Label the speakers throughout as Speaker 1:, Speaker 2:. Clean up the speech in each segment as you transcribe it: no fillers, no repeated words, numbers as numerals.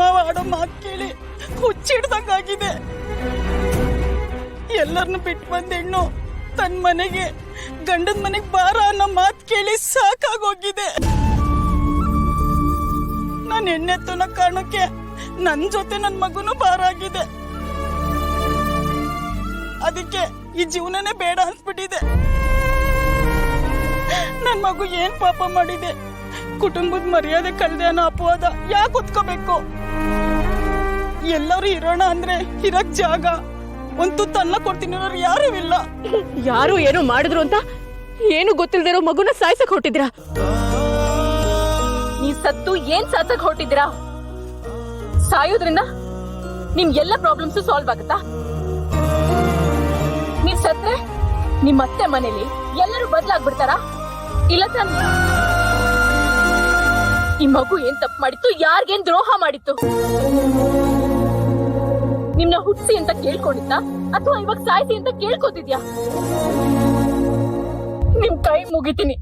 Speaker 1: ಮಾವ ಆಡೋ ಮಾತು ಕೇಳಿ ಹುಚ್ಚಿಡ್ದಂಗಾಗಿದೆ. ಎಲ್ಲರನ್ನು ಬಿಟ್ಟು ಬಂದ ಹೆಣ್ಣು ತನ್ನ ಮನೆಗೆ ಗಂಡನ ಮನೆಗೆ ಬಾರ ಅನ್ನೋ ಮಾತು ಕೇಳಿ ಸಾಕಾಗೋಗಿದೆ. ನಾನು ಹೆಣ್ಣೆತ್ತನ ಕಾರಣಕ್ಕೆ ನನ್ನ ಜೊತೆ ನನ್ನ ಮಗುನು ಬಾರ ಆಗಿದೆ. ಅದಕ್ಕೆ ಈ ಜೀವನನೇ ಬೇಡ ಅನ್ಸ್ಬಿಟ್ಟಿದೆ. ನನ್ ಮಗು ಏನ್ ಪಾಪ ಮಾಡಿದೆ? ಕುಟುಂಬದ ಮರ್ಯಾದೆ ಕಳ್ದೆ ಅನ್ನೋ ಅಪವಾದ ಯಾಕೆ ಹೊತ್ಕೋಬೇಕು? ಎಲ್ಲರೂ ಇರೋಣ ಅಂದ್ರೆ ಇರಕ್ ಜಾಗ ಒಂದು ತನ್ನ ಕೊಡ್ತೀನಿ ಅನ್ನೋರು ಯಾರೂ ಇಲ್ಲ.
Speaker 2: ಯಾರು ಏನು ಮಾಡಿದ್ರು ಅಂತ ಏನು ಗೊತ್ತಿಲ್ದಿರೋ ಮಗುನ ಸಾಯ್ಸಕ್ ಹೊಟ್ಟಿದ್ರಾ? ನೀವ್ ಸತ್ತು ಏನ್ ಸಾಯ್ಸಕ್ ಹೊಟ್ಟಿದ್ರಾ? ಸಾಯೋದ್ರಿಂದ ನಿಮ್ ಎಲ್ಲ ಪ್ರಾಬ್ಲಮ್ಸ್ ಸಾಲ್ವ್ ಆಗುತ್ತಾ? ನೀವ್ ಸತ್ರೆ ನಿಮ್ ಅತ್ತೆ ಮನೇಲಿ ಎಲ್ಲರೂ ಬದಲಾಗ್ಬಿಡ್ತಾರಾ? ಇಲ್ಲ ತಾನೆ. ಈ ಮಗು ಏನ್ ತಪ್ಪು ಮಾಡಿತ್ತು? ಯಾರಿಗೇನ್ ದ್ರೋಹ ಮಾಡಿತ್ತು? ನಿಮ್ನ ಹುಟ್ಸಿ ಅಂತ ಕೇಳ್ಕೊಂಡಿದ್ದ ಅಥವಾ ಇವಾಗ ಸಾಯ್ಸಿ ಅಂತ ಕೇಳ್ಕೊತಿದ್ಯಾ? ನಿಮ್ ಕೈ ಮುಗಿತೀನಿ,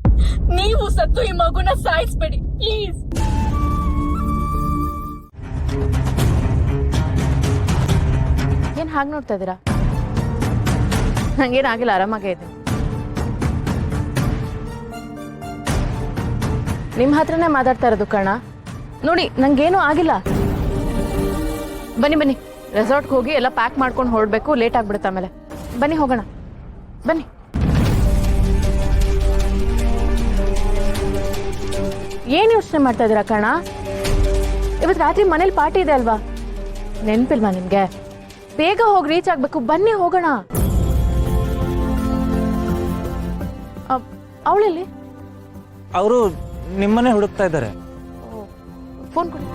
Speaker 2: ನೀವು ಸತ್ತು ಈ ಮಗುನ ಸಾಯಿಸ್ಬೇಡಿ ಪ್ಲೀಸ್.
Speaker 3: ಏನ್ ಹಾಗೆ ನೋಡ್ತಾ ಇದ್ದೀರಾ? ನಂಗೇನಾಗಿಲ್ಲ, ಆರಾಮಾಗೇ ಇದೆ. ನಿಮ್ಮ ಹತ್ರನೇ ಮಾತಾಡ್ತಾ ಇರೋದು ಕಣ. ನೋಡಿ, ನಂಗೇನೂ ಆಗಿಲ್ಲ. ಬನ್ನಿ ಬನ್ನಿ, ರೆಸಾರ್ಟ್ಗೆ ಹೋಗಿ ಎಲ್ಲ ಪ್ಯಾಕ್ ಮಾಡ್ಕೊಂಡು ಹೊರಡ್ಬೇಕು, ಲೇಟ್ ಆಗ್ಬಿಡುತ್ತೆ ಆಮೇಲೆ. ಬನ್ನಿ ಹೋಗೋಣ, ಬನ್ನಿ. ಏನ್ ಯೋಚನೆ ಮಾಡ್ತಾ ಇದ್ದೀರಾ ಕಣ? ಇವತ್ತು ರಾತ್ರಿ ಮನೇಲಿ ಪಾರ್ಟಿ ಇದೆ ಅಲ್ವಾ? ನೆನ್ಪಿಲ್ವಾ ನಿಮ್ಗೆ? ಬೇಗ ಹೋಗಿ ರೀಚ್ ಆಗ್ಬೇಕು. ಬನ್ನಿ ಹೋಗೋಣ. ಅವಳೆಲ್ಲಿ?
Speaker 4: ಅವರು ನಿಮ್ಮನೆ ಹುಡುಕ್ತಾ ಇದ್ದಾರೆ.
Speaker 3: ಫೋನ್ ಕೊಡಿ.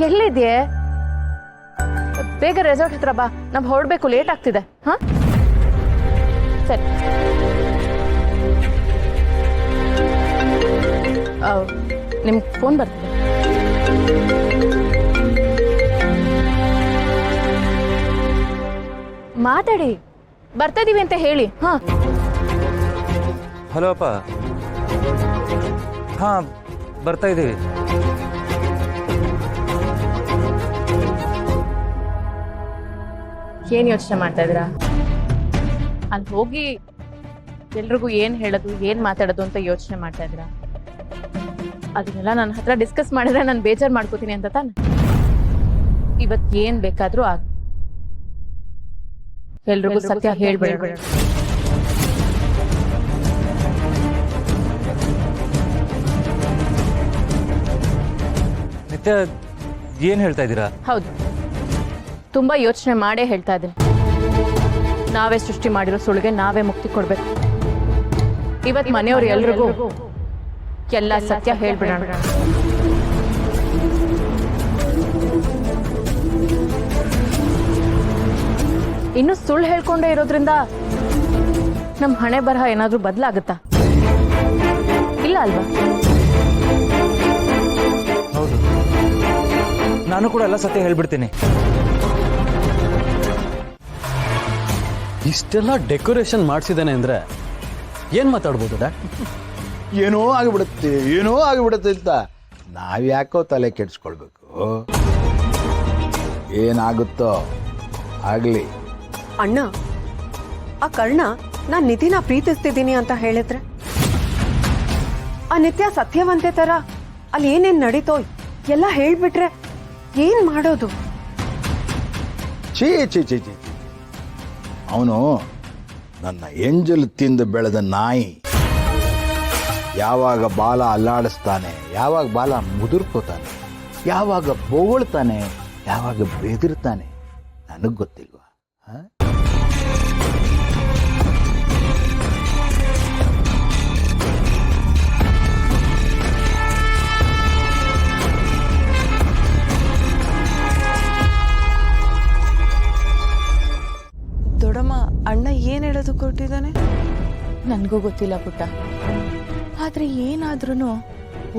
Speaker 3: ಎಲ್ಲಿದ್ಯೆ? ಬೇಗ ರೆಸಾರ್ಟ್ ಹತ್ರ ಬಾ, ನಾವು ಹೊರಡ್ಬೇಕು, ಲೇಟ್ ಆಗ್ತಿದೆ. ಹಾ ಸರಿ. ನಿಮ್ಗೆ ಫೋನ್ ಬರ್ತಿದೆ. ಮಾತಾಡಿ, ಬರ್ತಾ ಇದೀವಿ ಅಂತ ಹೇಳಿ. ಹಾ
Speaker 4: ಹಲೋ ಅಪ್ಪ. ಹಾ, ಬರ್ತಾ ಇದ್ದೀವಿ.
Speaker 3: ಏನ್ ಯೋಚನೆ ಮಾಡ್ತಾ ಇದ್ದೀರಾ? ಅಲ್ಲಿ ಹೋಗಿ ಎಲ್ರಿಗೂ ಏನ್ ಹೇಳೋದು, ಏನ್ ಮಾತಾಡೋದು ಅಂತ ಯೋಚನೆ ಮಾಡ್ತಾ ಇದ್ದೀರಾ? ಅದನ್ನೆಲ್ಲ ನನ್ನ ಹತ್ರ ಡಿಸ್ಕಸ್ ಮಾಡಿದ್ರೆ ನಾನು ಬೇಜಾರು ಮಾಡ್ಕೋತೀನಿ ಅಂತ ತಾನೆ. ಇವತ್ ಏನ್ ಬೇಕಾದ್ರೂ ಆಗ ಎಲ್ರಿಗೂ ಸತ್ಯ ಹೇಳ್ಬೇಡ.
Speaker 4: ನಿತ್ಯ, ಏನ್ ಹೇಳ್ತಾ ಇದ್ದೀರಾ?
Speaker 3: ಹೌದು, ತುಂಬಾ ಯೋಚನೆ ಮಾಡೇ ಹೇಳ್ತಾ ಇದ್ದೀನಿ. ನಾವೇ ಸೃಷ್ಟಿ ಮಾಡಿರೋ ಸುಳ್ಳಿಗೆ ನಾವೇ ಮುಕ್ತಿ ಕೊಡ್ಬೇಕು. ಇವತ್ ಮನೆಯವ್ರು ಎಲ್ರಿಗೂ ಎಲ್ಲ ಸತ್ಯ ಹೇಳ್ಬಿಡೋಣ. ಇನ್ನು ಸುಳ್ಳು ಹೇಳ್ಕೊಂಡೇ ಇರೋದ್ರಿಂದ ನಮ್ ಹಣೆ ಬರಹ ಏನಾದ್ರೂ ಬದಲಾಗುತ್ತಾ? ಇಲ್ಲ ಅಲ್ವಾ?
Speaker 4: ಹೌದು, ನಾನು ಕೂಡ ಎಲ್ಲ ಸತ್ಯ ಹೇಳ್ಬಿಡ್ತೀನಿ.
Speaker 5: ಇಷ್ಟೆಲ್ಲ ಡೆಕೋರೇಷನ್ ಮಾಡಿಸಿದಾನೆ ಅಂದ್ರೆ ಏನ್ ಮಾತಾಡ್ಬೋದು?
Speaker 6: ಏನೋ ಆಗಿಬಿಡುತ್ತೆ ಅಂತ ನಾವ್ಯಾಕೋ ತಲೆ ಕೆಡಿಸ್ಕೊಳ್ಬೇಕು? ಏನಾಗುತ್ತೋ ಆಗ್ಲಿ.
Speaker 7: ಅಣ್ಣ, ಆ ಕರ್ಣ ನಾನ್ ನಿಧಿನ ಪ್ರೀತಿಸ್ತಿದ್ದೀನಿ ಅಂತ ಹೇಳಿದ್ರೆ, ಆ ನಿತ್ಯ ಸತ್ಯವಂತೆ ತರ ಅಲ್ಲಿ ಏನೇನ್ ನಡೀತೋ ಎಲ್ಲ ಹೇಳ್ಬಿಟ್ರೆ ಏನ್ ಮಾಡೋದು?
Speaker 6: ಛೀ ಛೀ ಛೀ ಛೀ, ಅವನು ನನ್ನ ಎಂಜಲು ತಿಂದು ಬೆಳೆದ ನಾಯಿ. ಯಾವಾಗ ಬಾಲ ಅಲ್ಲಾಡಿಸ್ತಾನೆ, ಯಾವಾಗ ಬಾಲ ಮುದುರ್ಕೋತಾನೆ, ಯಾವಾಗ ಬೊಗಳ್ತಾನೆ, ಯಾವಾಗ ಬೆದರ್ತಾನೆ ನನಗ್ ಗೊತ್ತಿಲ್ವಾ?
Speaker 8: ದೊಡ್ಡಮ್ಮ, ಅಣ್ಣ ಏನ್ ಹೇಳೋದು ಕೊಟ್ಟಿದ್ದಾನೆ?
Speaker 3: ನನ್ಗೂ ಗೊತ್ತಿಲ್ಲ ಪುಟ್ಟ, ಆದ್ರೆ ಏನಾದ್ರೂ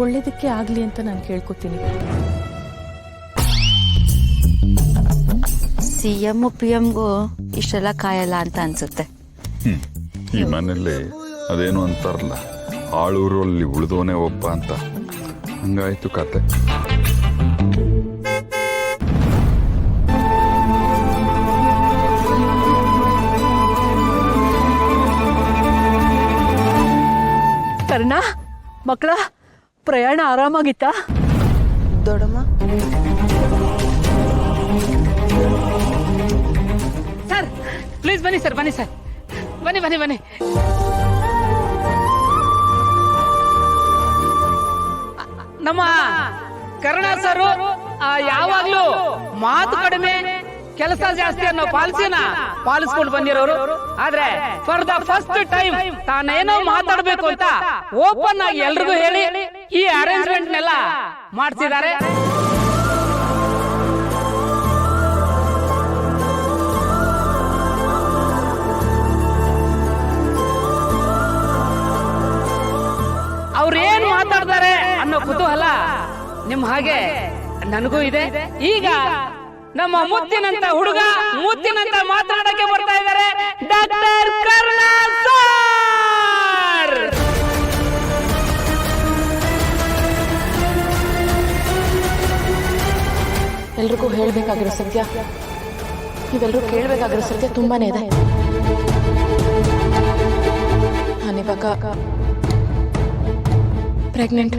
Speaker 3: ಒಳ್ಳೇದಕ್ಕೆ ಆಗ್ಲಿ ಅಂತ ನಾನು ಕೇಳ್ಕೊತೀನಿ.
Speaker 9: CM PM-ಗೂ ಇಷ್ಟೆಲ್ಲ ಕಾಯಲ್ಲ ಅಂತ ಅನ್ಸುತ್ತೆ.
Speaker 10: ಈ ಮನೇಲಿ ಅದೇನು ಅಂತಾರಲ್ಲ,
Speaker 9: ಆಳೂರಲ್ಲಿ ಉಳಿದವನೇ ಒಬ್ಬ ಅಂತ ಹಂಗಾಯ್ತು ಕತೆ.
Speaker 1: ಕರ್ಣ ಮಕ್ಕಳ ಪ್ರಯಾಣ ಆರಾಮಾಗಿತ್ತಾ?
Speaker 8: ದೊಡ್ಡಮ್ಮ,
Speaker 10: ಸರ್ ಪ್ಲೀಸ್ ಬನ್ನಿ ಸರ್, ಬನ್ನಿ ಸರ್, ಬನ್ನಿ ಬನ್ನಿ ಬನ್ನಿ. ನಮ್ಮ ಕರ್ಣ ಸರ್ ಯಾವಾಗ್ಲೂ ಮಾತು ಕಡಿಮೆ ಕೆಲಸ ಜಾಸ್ತಿ ಅನ್ನೋ ಪಾಲಿಸಿನ ಪಾಲಿಸ್ಕೊಂಡು ಬಂದಿರೋರು. ಆದ್ರೆ ಫಾರ್ ದ ಫಸ್ಟ್ ಟೈಮ್ ತಾನೇನೋ ಮಾತಾಡ್ಬೇಕು ಅಂತ ಓಪನ್ ಆಗಿ ಎಲ್ರಿಗೂ ಹೇಳಿ ಈ ಅರೇಂಜ್ಮೆಂಟ್ ನೆಲ್ಲ ಮಾಡ್ತಿದ್ದಾರೆ. ಅವ್ರೇನ್ ಮಾತಾಡ್ತಾರೆ ಅನ್ನೋ ಕುತೂಹಲ ನಿಮ್ ಹಾಗೆ ನನಗೂ ಇದೆ. ಈಗ ನಮ್ಮ ಮುತ್ತಿನಂತ ಹುಡುಗ ಮುತ್ತಿನಂತ ಮಾತಾಡಕ್ಕೆ ಬರ್ತಾ ಇದ್ದಾರೆ ಡಾಕ್ಟರ್ ಕರ್ಣ ಸರ್.
Speaker 3: ಎಲ್ರಿಗೂ ಹೇಳ್ಬೇಕಾಗಿರೋ ಸತ್ಯ, ನೀವೆಲ್ಲರೂ ಕೇಳಬೇಕಾಗಿರೋ ಸತ್ಯ ತುಂಬಾನೇ ಇದೆ. ನಾನಿವಾಗ ಪ್ರೆಗ್ನೆಂಟ್.